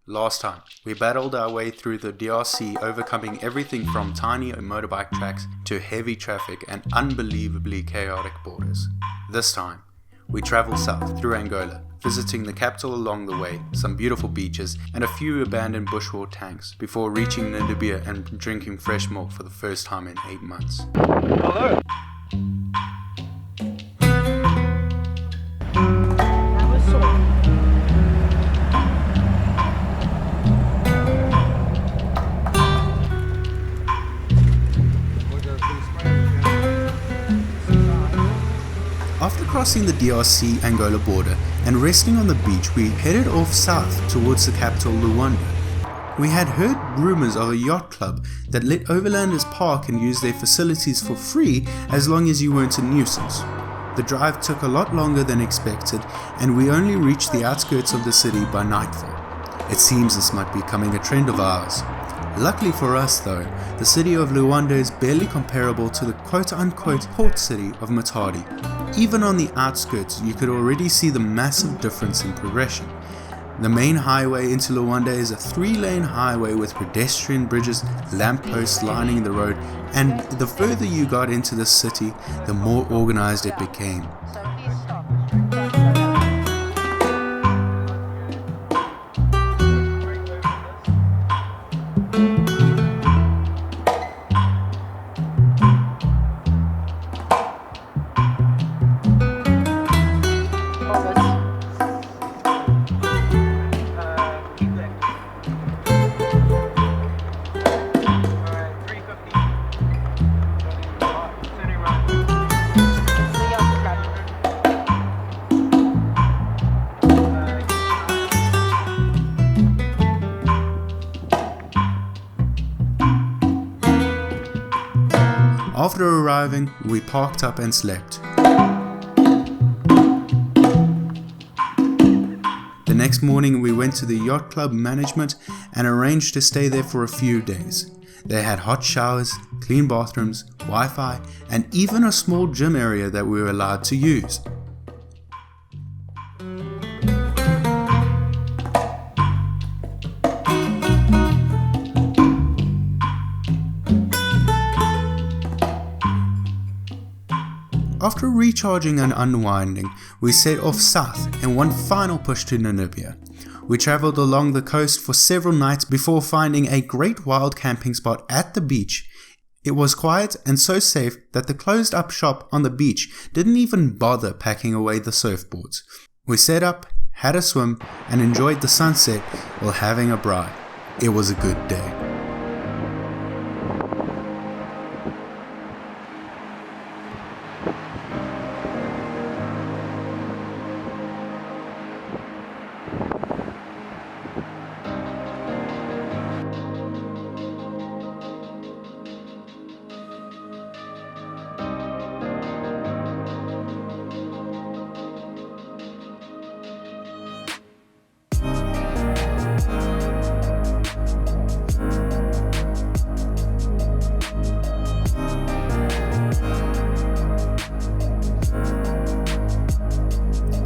Last time, we battled our way through the DRC, overcoming everything from tiny motorbike tracks to heavy traffic and unbelievably chaotic borders. This time, we travel south through Angola, visiting the capital along the way, some beautiful beaches, and a few abandoned bushwalk tanks before reaching Namibia and drinking fresh milk for the first time in 8 months. Hello. After crossing the DRC-Angola border and resting on the beach, we headed off south towards the capital Luanda. We had heard rumours of a yacht club that let overlanders park and use their facilities for free as long as you weren't a nuisance. The drive took a lot longer than expected, and we only reached the outskirts of the city by nightfall. It seems this might be becoming a trend of ours. Luckily for us though, the city of Luanda is barely comparable to the quote-unquote port city of Matadi. Even on the outskirts, you could already see the massive difference in progression. The main highway into Luanda is a 3-lane highway with pedestrian bridges, lampposts lining the road, and the further you got into the city, the more organized it became. After arriving, we parked up and slept. The next morning we went to the yacht club management and arranged to stay there for a few days. They had hot showers, clean bathrooms, Wi-Fi, and even a small gym area that we were allowed to use. After recharging and unwinding, we set off south and one final push to Namibia. We travelled along the coast for several nights before finding a great wild camping spot at the beach. It was quiet and so safe that the closed up shop on the beach didn't even bother packing away the surfboards. We set up, had a swim, and enjoyed the sunset while having a braai. It was a good day.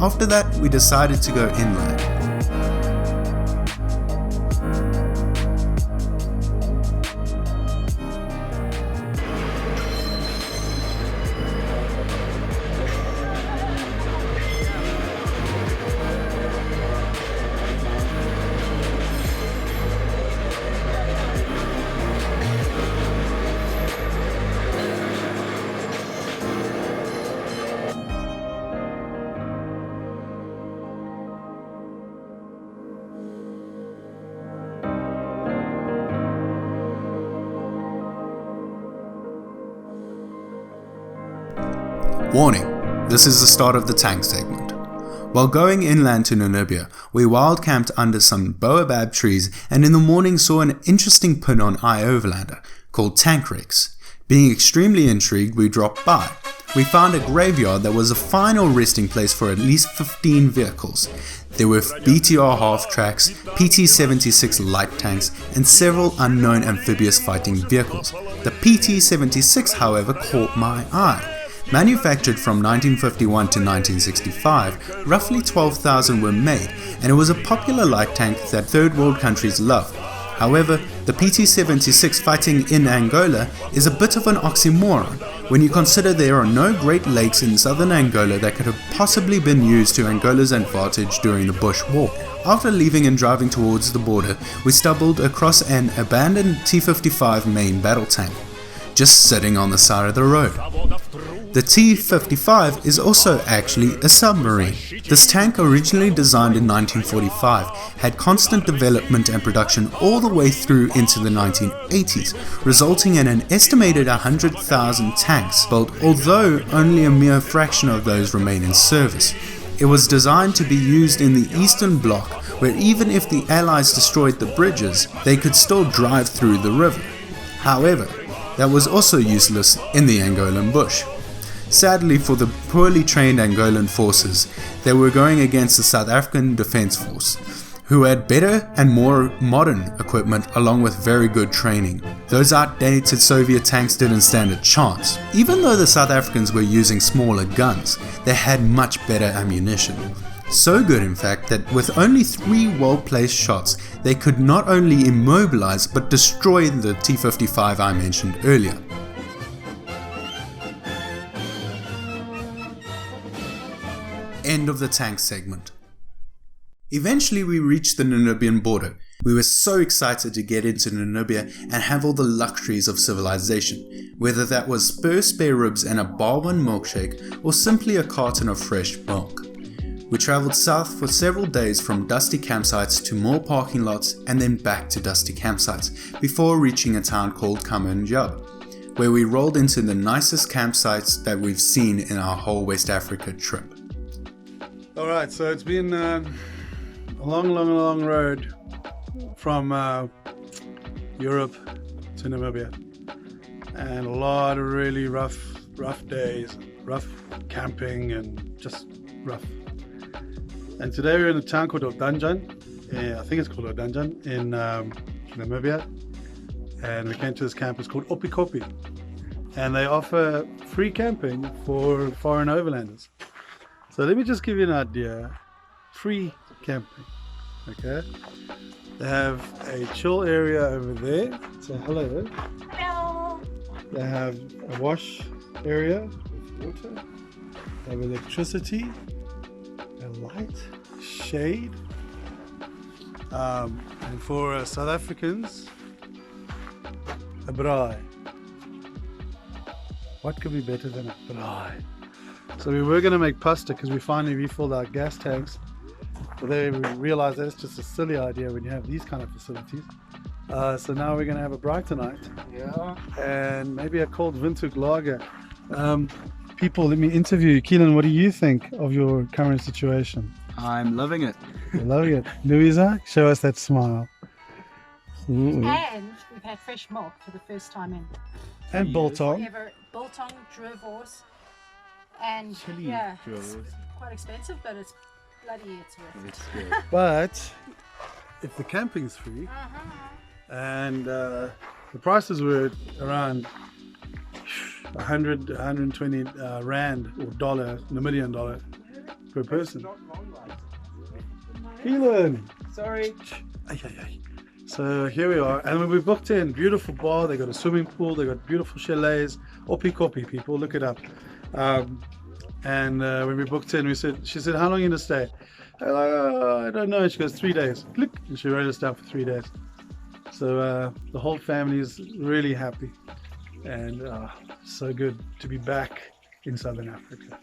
After that, we decided to go inland. Warning, this is the start of the tank segment. While going inland to Namibia, we wild camped under some baobab trees and in the morning saw an interesting pin on iOverlander called Tank Rex. Being extremely intrigued, we dropped by. We found a graveyard that was a final resting place for at least 15 vehicles. There were BTR half tracks, PT-76 light tanks, and several unknown amphibious fighting vehicles. The PT-76, however, caught my eye. Manufactured from 1951 to 1965, roughly 12,000 were made, and it was a popular light tank that third world countries loved. However, the PT-76 fighting in Angola is a bit of an oxymoron when you consider there are no Great Lakes in southern Angola that could have possibly been used to Angola's advantage during the Bush War. After leaving and driving towards the border, we stumbled across an abandoned T-55 main battle tank, just sitting on the side of the road. The T-55 is also actually a submarine. This tank, originally designed in 1945, had constant development and production all the way through into the 1980s, resulting in an estimated 100,000 tanks built, although only a mere fraction of those remain in service. It was designed to be used in the Eastern Bloc, where even if the Allies destroyed the bridges, they could still drive through the river. However, that was also useless in the Angolan bush. Sadly for the poorly trained Angolan forces, they were going against the South African Defence Force, who had better and more modern equipment along with very good training. Those outdated Soviet tanks didn't stand a chance. Even though the South Africans were using smaller guns, they had much better ammunition. So good in fact that with only 3 well-placed shots, they could not only immobilize but destroy the T-55 I mentioned earlier. End of the tank segment. Eventually we reached the Namibian border. We were so excited to get into Namibia and have all the luxuries of civilization, whether that was spare ribs and a Barwon milkshake or simply a carton of fresh milk. We travelled south for several days from dusty campsites to more parking lots and then back to dusty campsites before reaching a town called Kamanjab, where we rolled into the nicest campsites that we've seen in our whole West Africa trip. Alright, so it's been a long road from Europe to Namibia, and a lot of really rough days, rough camping and just rough. And today we're in a town called Odanjan, I think it's called Odanjan, in Namibia, and we came to this camp. It's called Opikopi, and they offer free camping for foreign overlanders. So let me just give you an idea. Free camping, okay? They have a chill area over there. So hello. Hello. They have a wash area with water. They have electricity, a light, shade. And for South Africans, a braai. What could be better than a braai? So we were going to make pasta because we finally refilled our gas tanks, but then we realized that it's just a silly idea when you have these kind of facilities. So now we're going to have a braai tonight, and maybe a cold Windhoek lager. People, let me interview you. Keelan, what do you think of your current situation? I'm loving it. You're loving it. Louisa, show us that smile. Ooh. And we've had fresh milk for the first time in And biltong. ever. Biltong, Druvors, and Chili yeah, Druvors. it's quite expensive, but it's worth it. It's good. But if the camping's free, and the prices were around 100, 120 rand or dollar, Namibian dollar per person. Keelan! Sorry. So here we are, and when we booked in, beautiful bar, they got a swimming pool, they got beautiful chalets, Opikopi, people, look it up. And when we booked in, she said, how long are you gonna stay? I'm like, oh, I don't know. She goes, 3 days. Click, and she wrote us down for 3 days. So the whole family is really happy, and so good to be back in Southern Africa.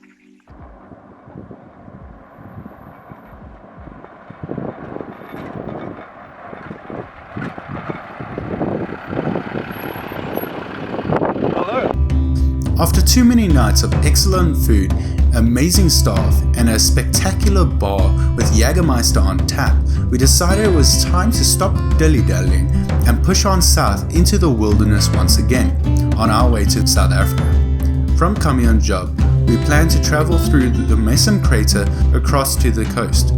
After too many nights of excellent food, amazing staff, and a spectacular bar with Jägermeister on tap, we decided it was time to stop dilly-dallying and push on south into the wilderness once again, on our way to South Africa. From Kamanjab, we plan to travel through the Mason crater across to the coast.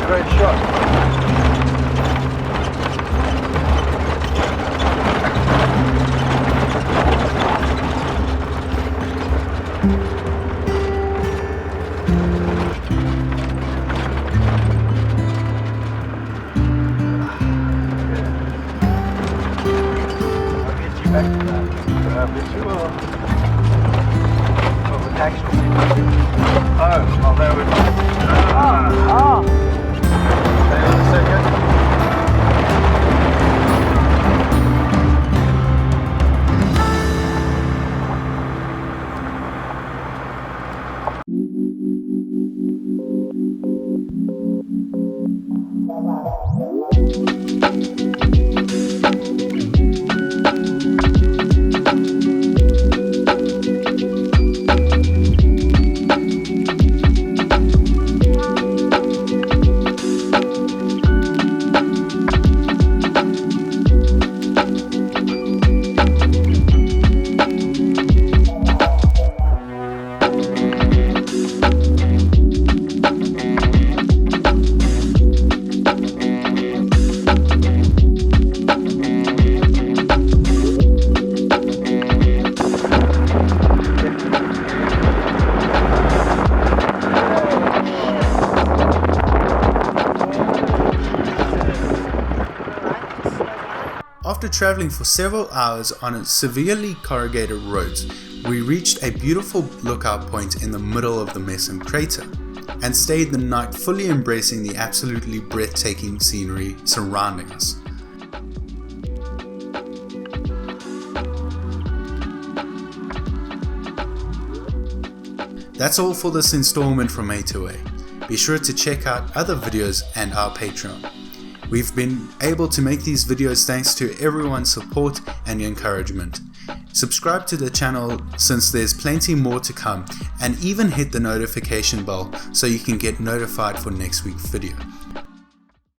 great shot. I'll get you back to that. Yes, you will. Well, the tax will be. Oh, well, there we go. Hang on a second. After traveling for several hours on a severely corrugated roads, we reached a beautiful lookout point in the middle of the Mesen crater and stayed the night fully embracing the absolutely breathtaking scenery surrounding us. That's all for this installment from A2A. Be sure to check out other videos and our Patreon. We've been able to make these videos thanks to everyone's support and encouragement. Subscribe to the channel since there's plenty more to come, and even hit the notification bell so you can get notified for next week's video.